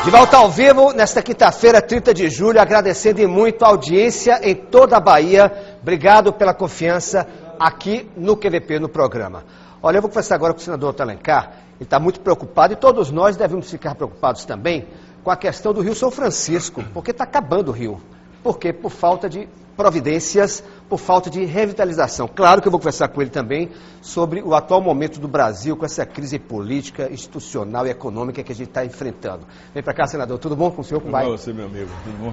De volta ao vivo, nesta quinta-feira, 30 de julho, agradecendo e muito a audiência em toda a Bahia. Obrigado pela confiança aqui no QVP, no programa. Olha, eu vou conversar agora com o senador Otto Alencar. Ele está muito preocupado e todos nós devemos ficar preocupados também com a questão do Rio São Francisco, porque está acabando o rio. Por quê? Por falta de providências, por falta de revitalização. Claro que eu vou conversar com ele também sobre o atual momento do Brasil, com essa crise política, institucional e econômica que a gente está enfrentando. Vem para cá, senador. Tudo bom com o senhor? Como vai? Você, meu amigo. Tudo bom?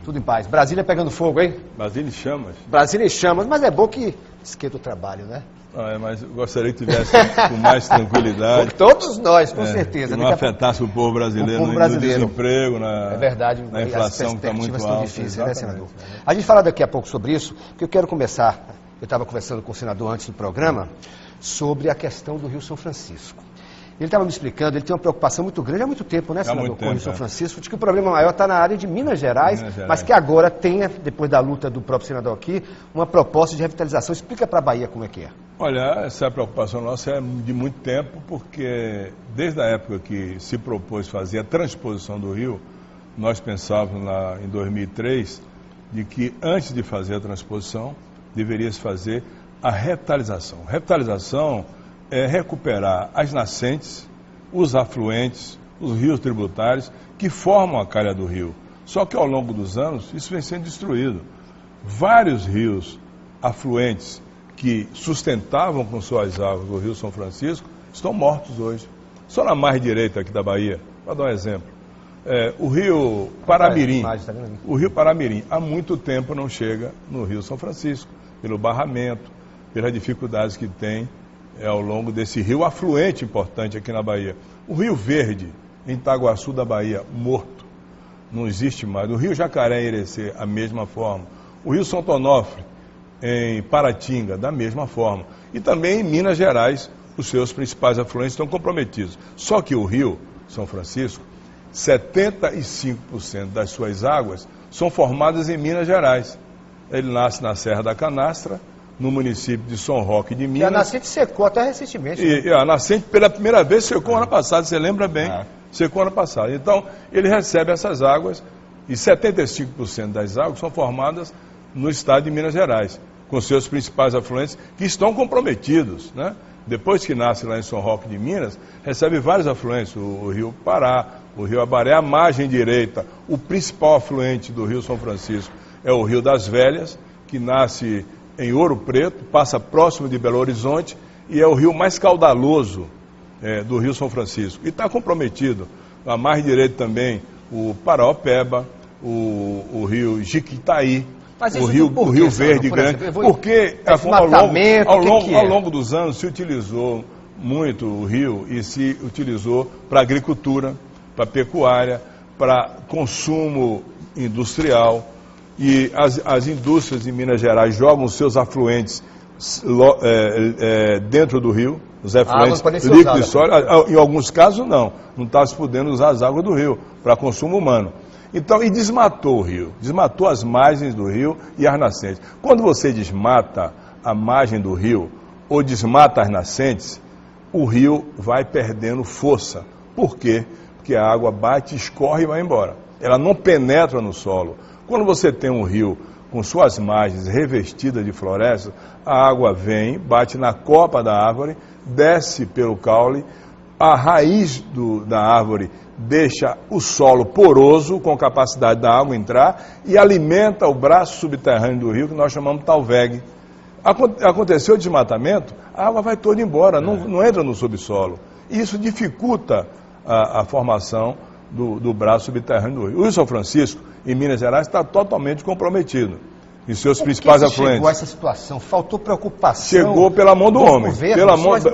Tudo em paz. Brasília pegando fogo, hein? Brasília em chamas. Brasília em chamas, mas é bom que esquenta o trabalho, né? Mas eu gostaria que tivesse com mais tranquilidade. Todos nós, com certeza. Que não afetasse o povo brasileiro, no desemprego, na inflação que está muito alta. Difíceis, né, senador? A gente fala daqui a pouco sobre isso, porque eu quero começar, eu estava conversando com o senador antes do programa, sobre a questão do Rio São Francisco. Ele estava me explicando, ele tem uma preocupação muito grande há muito tempo, né, senador, com o Rio São Francisco, de que o problema maior está na área de Minas Gerais, mas que agora tenha, depois da luta do próprio senador aqui, uma proposta de revitalização. Explica para a Bahia como é que é. Olha, essa preocupação nossa é de muito tempo, porque desde a época que se propôs fazer a transposição do rio, nós pensávamos lá em 2003, de que antes de fazer a transposição, deveria se fazer a revitalização. Revitalização é recuperar as nascentes, os afluentes, os rios tributários que formam a calha do rio. Só que ao longo dos anos isso vem sendo destruído. Vários rios afluentes que sustentavam com suas águas o Rio São Francisco estão mortos hoje. Só na margem direita aqui da Bahia, para dar um exemplo, o Rio Paramirim. O Rio Paramirim há muito tempo não chega no Rio São Francisco, pelo barramento, pelas dificuldades que tem ao longo desse rio afluente importante aqui na Bahia. O Rio Verde, em Itaguaçu da Bahia, morto, não existe mais. O Rio Jacaré, em Irecê, a mesma forma. O Rio Santo Onofre, em Paratinga, da mesma forma. E também em Minas Gerais, os seus principais afluentes estão comprometidos. Só que o Rio São Francisco, 75% das suas águas são formadas em Minas Gerais. Ele nasce na Serra da Canastra, no município de São Roque de Minas. E a nascente secou até recentemente. E a nascente, pela primeira vez, secou ano passado, você lembra bem? Secou ano passado. Então, ele recebe essas águas, e 75% das águas são formadas no estado de Minas Gerais, com seus principais afluentes, que estão comprometidos, né? Depois que nasce lá em São Roque de Minas, recebe vários afluentes, o Rio Pará, o Rio Abaré, a margem direita, o principal afluente do Rio São Francisco é o Rio das Velhas, que nasce em Ouro Preto, passa próximo de Belo Horizonte e é o rio mais caudaloso do Rio São Francisco. E está comprometido, a margem direita também, o Paraopeba, o Rio Jiquitaí, o Rio Verde Grande, porque ao longo dos anos se utilizou muito o rio e se utilizou para agricultura, para pecuária, para consumo industrial. E as indústrias de Minas Gerais jogam seus afluentes dentro do rio, os afluentes líquidos e sólidos. Em alguns casos não está se podendo usar as águas do rio para consumo humano. Então, e desmatou o rio, desmatou as margens do rio e as nascentes. Quando você desmata a margem do rio ou desmata as nascentes, o rio vai perdendo força. Por quê? Porque a água bate, escorre e vai embora. Ela não penetra no solo. Quando você tem um rio com suas margens revestidas de florestas, a água vem, bate na copa da árvore, desce pelo caule, a raiz da árvore deixa o solo poroso, com capacidade da água entrar, e alimenta o braço subterrâneo do rio, que nós chamamos de talvegue. Aconteceu o desmatamento, a água vai toda embora, não entra no subsolo. E isso dificulta a formação do braço subterrâneo do rio. O Rio São Francisco, em Minas Gerais, está totalmente comprometido. E seus principais afluentes. Chegou a essa situação? Faltou preocupação? Chegou pela mão do homem.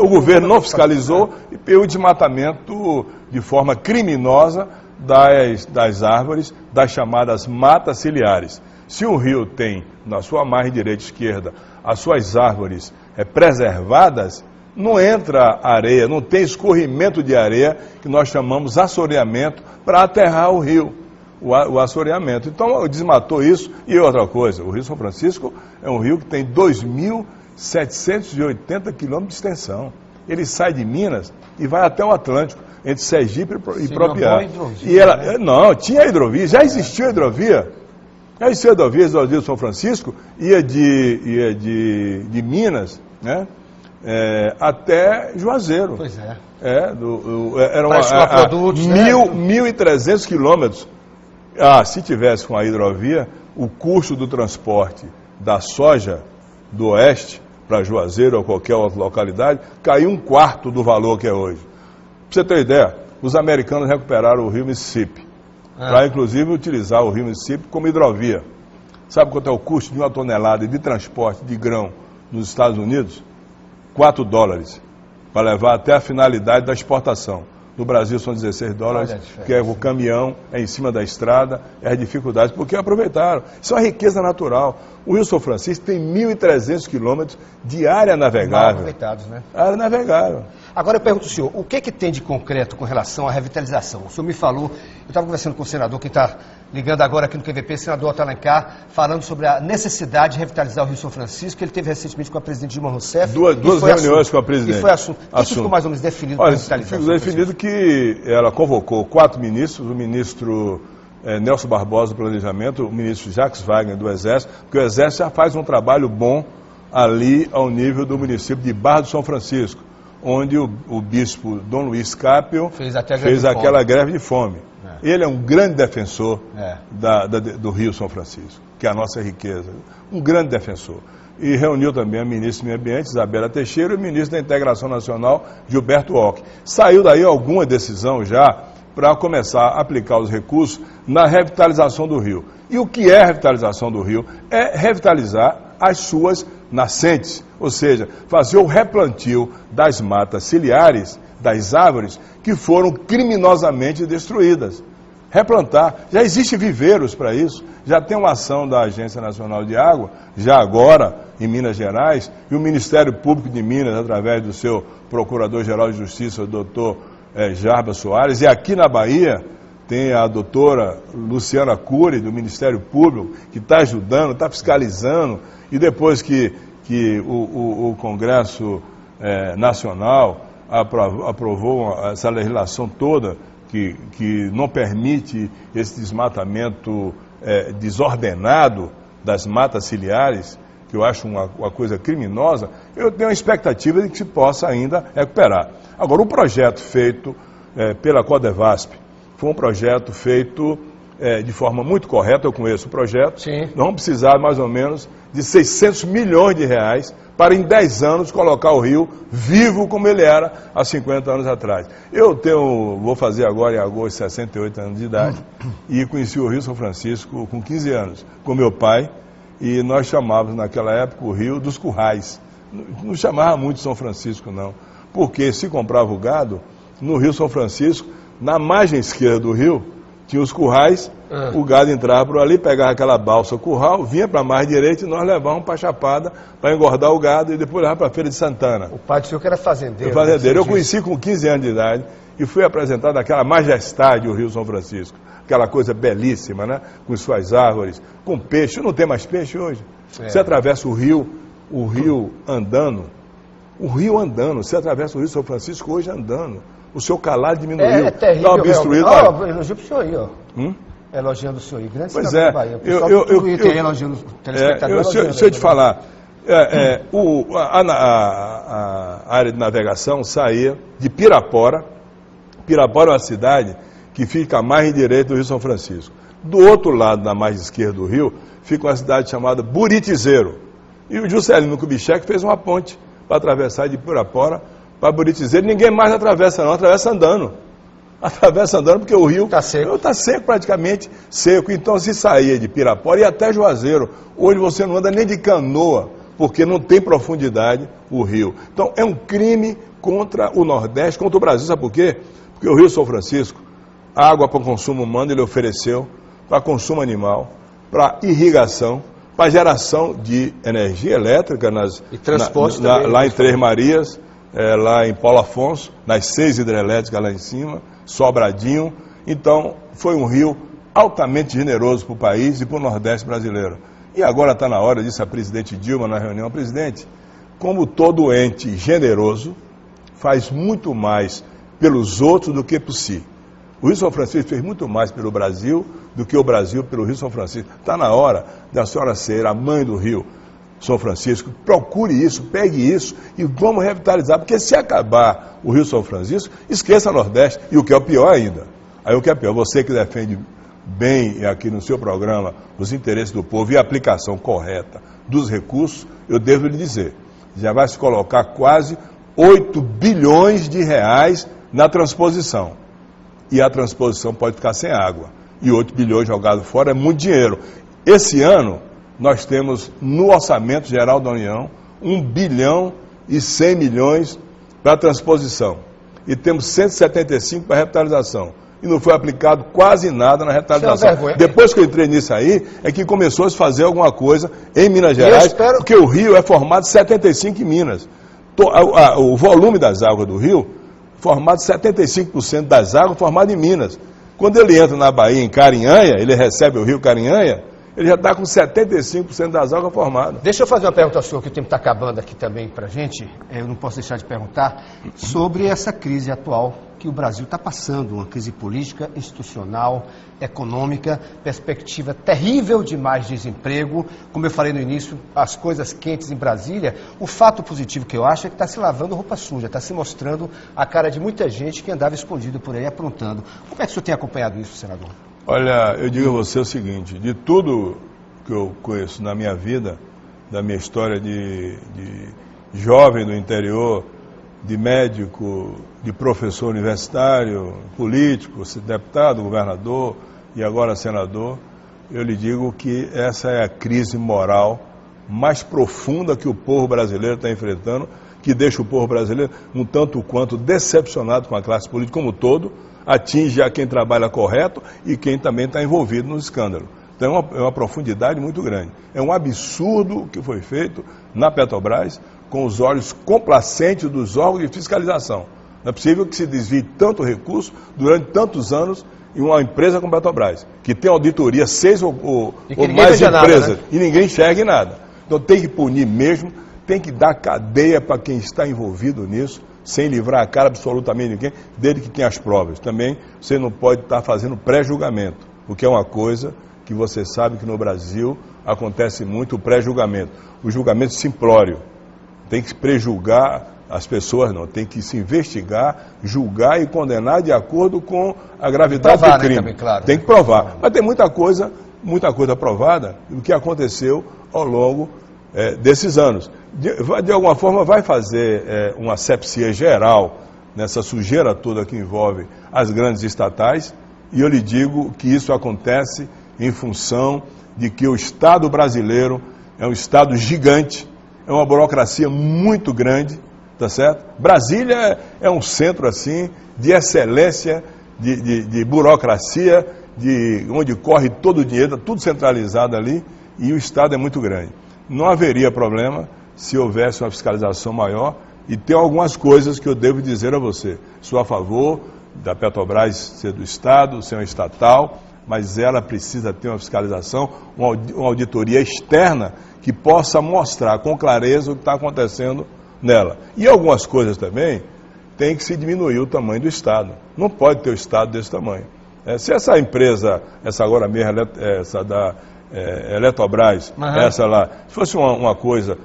O governo não fiscalizou e pelo desmatamento de forma criminosa das árvores, das chamadas matas ciliares. Se um rio tem, na sua margem direita e esquerda, as suas árvores preservadas, não entra areia, não tem escorrimento de areia, que nós chamamos assoreamento, para aterrar o rio. O assoreamento. Então, desmatou isso. E outra coisa, o Rio São Francisco é um rio que tem 2.780 quilômetros de extensão. Ele sai de Minas e vai até o Atlântico. entre Sergipe e Propriá. E ela, né? Não, tinha hidrovia, já existiu hidrovia. Já existiu hidrovia do São Francisco, ia de Minas, né? Até Juazeiro. Pois é. Eram produtos, 1.300 quilômetros. Se tivesse com a hidrovia, o custo do transporte da soja do oeste para Juazeiro ou qualquer outra localidade caiu 1/4 do valor que é hoje. Para você ter ideia, os americanos recuperaram o rio Mississippi, para inclusive utilizar o rio Mississippi como hidrovia. Sabe quanto é o custo de uma tonelada de transporte de grão nos Estados Unidos? $4, para levar até a finalidade da exportação. No Brasil são $16, que é o caminhão, em cima da estrada, as dificuldades, porque aproveitaram. Isso é uma riqueza natural. O Rio São Francisco tem 1.300 quilômetros de área navegável. Mal aproveitados, né? Área navegável. Agora eu pergunto ao senhor, o que tem de concreto com relação à revitalização? O senhor me falou, eu estava conversando com o senador, que está ligando agora aqui no QVP, o senador Otto Alencar, falando sobre a necessidade de revitalizar o Rio São Francisco, que ele teve recentemente com a presidente Dilma Rousseff. Duas reuniões com a presidente. E foi assunto. O que ficou mais ou menos definido para revitalizar? Ficou definido que ela convocou 4 ministros, o ministro Nelson Barbosa do Planejamento, o ministro Jacques Wagner do Exército, porque o Exército já faz um trabalho bom ali ao nível do município de Barra do São Francisco, onde o bispo Dom Luiz Capel fez aquela greve de fome. Ele é um grande defensor do Rio São Francisco, que é a nossa riqueza, um grande defensor. E reuniu também a ministra do Meio Ambiente, Isabela Teixeira, e o ministro da Integração Nacional, Gilberto Ock. Saiu daí alguma decisão já para começar a aplicar os recursos na revitalização do rio. E o que é a revitalização do rio? É revitalizar as suas nascentes, ou seja, fazer o replantio das matas ciliares, das árvores que foram criminosamente destruídas. Replantar. Já existem viveiros para isso, já tem uma ação da Agência Nacional de Água, já agora em Minas Gerais, e o Ministério Público de Minas, através do seu Procurador-Geral de Justiça, o doutor Jarba Soares, e aqui na Bahia tem a doutora Luciana Cury, do Ministério Público, que está ajudando, está fiscalizando, e depois que o Congresso Nacional aprovou essa legislação toda, que não permite esse desmatamento desordenado das matas ciliares, que eu acho uma coisa criminosa, eu tenho a expectativa de que se possa ainda recuperar. Agora, o projeto feito pela Codevasp foi um projeto feito de forma muito correta, eu conheço o projeto. Sim. Nós vamos precisar mais ou menos de 600 milhões de reais para em 10 anos colocar o rio vivo como ele era há 50 anos atrás. Vou fazer agora em agosto 68 anos de idade e conheci o Rio São Francisco com 15 anos, com meu pai, e nós chamávamos naquela época o Rio dos Currais. Não chamava muito São Francisco não, porque se comprava o gado no Rio São Francisco, na margem esquerda do rio, tinha os currais, o gado entrava por ali, pegava aquela balsa curral, vinha para a margem direita e nós levávamos para a Chapada para engordar o gado e depois levava para a Feira de Santana. O pai do senhor que era fazendeiro. Fazendeiro. Eu conheci com 15 anos de idade e fui apresentado naquela majestade o Rio São Francisco. Aquela coisa belíssima, né? Com suas árvores, com peixe. Não tem mais peixe hoje. Você atravessa o rio andando. Você atravessa o Rio São Francisco hoje andando. O seu calado diminuiu. É terrível. Dá uma obstruída. Elogio pro senhor aí, ó. Elogiando o senhor aí. Grande pois cidadão da Bahia. O pessoal do Twitter aí elogiando o telespectador. Deixa eu te falar. A área de navegação saía de Pirapora. Pirapora é uma cidade que fica à margem direita do Rio São Francisco. Do outro lado, na margem esquerda do rio, fica uma cidade chamada Buritizeiro. E o Juscelino Kubitschek fez uma ponte para atravessar de Pirapora para Buritizeiro. Ninguém mais atravessa não, atravessa andando. Atravessa andando porque o rio está seco. Está seco, praticamente seco. Então se saía de Pirapora e até Juazeiro. Hoje você não anda nem de canoa, porque não tem profundidade o rio. Então é um crime contra o Nordeste, contra o Brasil. Sabe por quê? Porque o Rio São Francisco, água para consumo humano, ele ofereceu para consumo animal, para irrigação, para geração de energia elétrica lá em Três Marias, lá em Paulo Afonso, nas 6 hidrelétricas lá em cima, Sobradinho. Então, foi um rio altamente generoso para o país e para o Nordeste brasileiro. E agora está na hora, disse a presidente Dilma na reunião, presidente, como todo ente generoso, faz muito mais pelos outros do que por si. O Rio São Francisco fez muito mais pelo Brasil do que o Brasil pelo Rio São Francisco. Está na hora da senhora ser a mãe do Rio São Francisco. Procure isso, pegue isso e vamos revitalizar. Porque se acabar o Rio São Francisco, esqueça o Nordeste. E o que é o pior ainda. Aí o que é pior, você que defende bem aqui no seu programa os interesses do povo e a aplicação correta dos recursos, eu devo lhe dizer, já vai se colocar quase 8 bilhões de reais na transposição. E a transposição pode ficar sem água. E 8 bilhões jogados fora é muito dinheiro. Esse ano, nós temos no Orçamento Geral da União 1 bilhão e 100 milhões para a transposição. E temos 175 para a revitalização. E não foi aplicado quase nada na revitalização. Depois que eu entrei nisso aí, é que começou a se fazer alguma coisa em Minas Gerais, porque o rio é formado de 75 em Minas. O volume das águas do rio, formado 75% das águas, formado em Minas. Quando ele entra na Bahia, em Carinhanha, ele recebe o rio Carinhanha, ele já está com 75% das águas formadas. Deixa eu fazer uma pergunta ao senhor, que o tempo está acabando aqui também para a gente. Eu não posso deixar de perguntar sobre essa crise atual que o Brasil está passando, uma crise política, institucional, econômica, perspectiva terrível de mais desemprego. Como eu falei no início, as coisas quentes em Brasília. O fato positivo que eu acho é que está se lavando roupa suja, está se mostrando a cara de muita gente que andava escondido por aí aprontando. Como é que o senhor tem acompanhado isso, senador? Olha, eu digo a você o seguinte, de tudo que eu conheço na minha vida, da minha história de jovem do interior, de médico, de professor universitário, político, deputado, governador e agora senador, eu lhe digo que essa é a crise moral mais profunda que o povo brasileiro está enfrentando, que deixa o povo brasileiro um tanto quanto decepcionado com a classe política como um todo, atinge a quem trabalha correto e quem também está envolvido no escândalo. Então é uma profundidade muito grande. É um absurdo o que foi feito na Petrobras com os olhos complacentes dos órgãos de fiscalização. Não é possível que se desvie tanto recurso durante tantos anos em uma empresa como a Petrobras, que tem auditoria 6 ou mais empresas, nada, né? E ninguém enxerga nada. Então tem que punir mesmo, tem que dar cadeia para quem está envolvido nisso, sem livrar a cara absolutamente ninguém, desde que tenha as provas. Também você não pode estar fazendo pré-julgamento, porque é uma coisa que você sabe que no Brasil acontece muito, o pré-julgamento. O julgamento simplório. Tem que prejulgar as pessoas, não. Tem que se investigar, julgar e condenar de acordo com a gravidade do crime. Né, também, claro, tem que provar. Mas tem muita coisa provada do que aconteceu ao longo desses anos. De alguma forma vai fazer uma asepsia geral nessa sujeira toda que envolve as grandes estatais, e eu lhe digo que isso acontece em função de que o Estado brasileiro é um Estado gigante, é uma burocracia muito grande, tá certo? Brasília é um centro assim de excelência, de burocracia, onde corre todo o dinheiro, tudo centralizado ali, e o Estado é muito grande. Não haveria problema se houvesse uma fiscalização maior, e tem algumas coisas que eu devo dizer a você. Sou a favor da Petrobras ser do Estado, ser uma estatal, mas ela precisa ter uma fiscalização, uma auditoria externa que possa mostrar com clareza o que está acontecendo nela. E algumas coisas também tem que se diminuir o tamanho do Estado. Não pode ter o Estado desse tamanho. Se essa empresa, essa agora mesmo, essa da Eletrobras, essa lá, se fosse uma coisa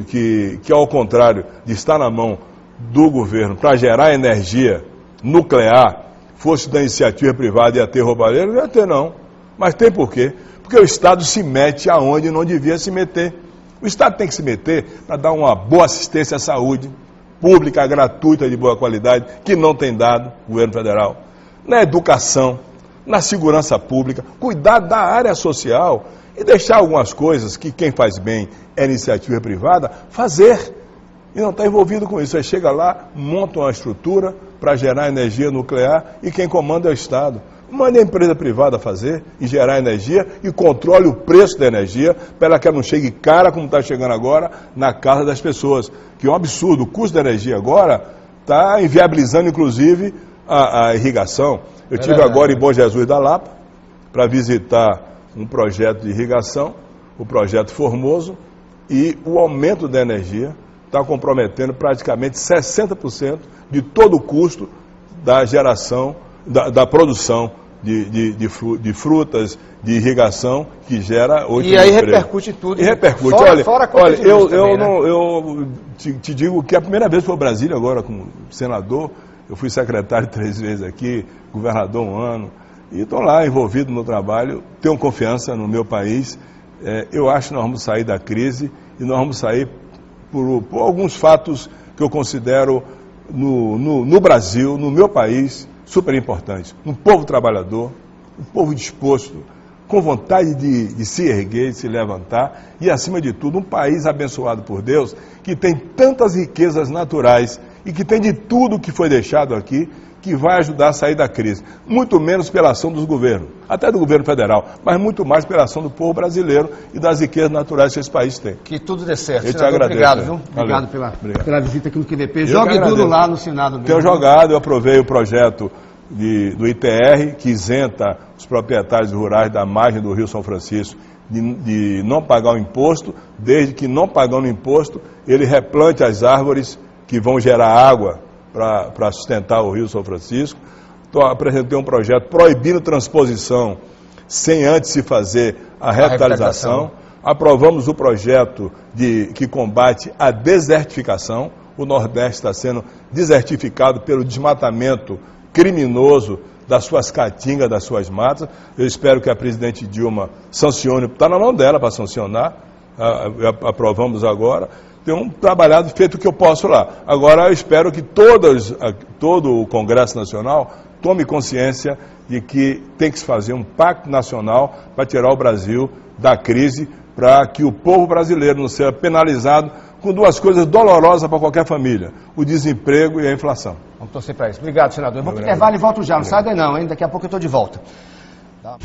que ao contrário de estar na mão do governo para gerar energia nuclear, fosse da iniciativa privada, ia ter roubalheiro, não ia ter não. Mas tem por quê? Porque o Estado se mete aonde não devia se meter. O Estado tem que se meter para dar uma boa assistência à saúde pública, gratuita, de boa qualidade, que não tem dado o governo federal. Na educação, na segurança pública, cuidar da área social e deixar algumas coisas que quem faz bem é iniciativa privada, fazer. E não está envolvido com isso. Aí chega lá, monta uma estrutura para gerar energia nuclear e quem comanda é o Estado. Mande a empresa privada fazer e gerar energia e controle o preço da energia para que ela não chegue cara, como está chegando agora, na casa das pessoas. Que é um absurdo. O custo da energia agora está inviabilizando, inclusive, a irrigação. Eu estive agora em Bom Jesus da Lapa para visitar um projeto de irrigação, o projeto Formoso, e o aumento da energia está comprometendo praticamente 60% de todo o custo da geração, da produção de frutas, de irrigação, que gera 8 mil empregos. E aí empregos. Repercute tudo. E repercute. Fora olha, eu também, te digo que a primeira vez foi Brasília, agora como senador. Eu fui secretário 3 vezes aqui, governador 1 ano. E estou lá envolvido no trabalho, tenho confiança no meu país. Eu acho que nós vamos sair da crise e nós vamos sair por alguns fatos que eu considero no Brasil, no meu país, super importantes. Um povo trabalhador, um povo disposto, com vontade de se erguer, de se levantar e, acima de tudo, um país abençoado por Deus, que tem tantas riquezas naturais e que tem de tudo que foi deixado aqui, que vai ajudar a sair da crise. Muito menos pela ação dos governos, até do governo federal, mas muito mais pela ação do povo brasileiro e das riquezas naturais que esse país tem. Que tudo dê certo. Eu te agradeço. Obrigado, viu? Valeu. Obrigado pela visita aqui no QVP. Jogue duro lá no Senado mesmo. Tenho jogado, eu aprovei o projeto do ITR, que isenta os proprietários rurais da margem do Rio São Francisco de não pagar o imposto, desde que não pagando o imposto, ele replante as árvores que vão gerar água para sustentar o Rio São Francisco. Apresentei um projeto proibindo transposição sem antes se fazer a revitalização. Aprovamos o projeto que combate a desertificação. O Nordeste está sendo desertificado pelo desmatamento criminoso das suas caatingas, das suas matas. Eu espero que a presidente Dilma sancione, está na mão dela para sancionar, aprovamos agora. Tenho trabalhado, feito o que eu posso lá. Agora eu espero que todo o Congresso Nacional tome consciência de que tem que se fazer um pacto nacional para tirar o Brasil da crise, para que o povo brasileiro não seja penalizado com 2 coisas dolorosas para qualquer família: o desemprego e a inflação. Vamos torcer para isso. Obrigado, senador. Eu vou para o intervalo e volto já. Não sai daí não, hein? Daqui a pouco eu estou de volta. Tá.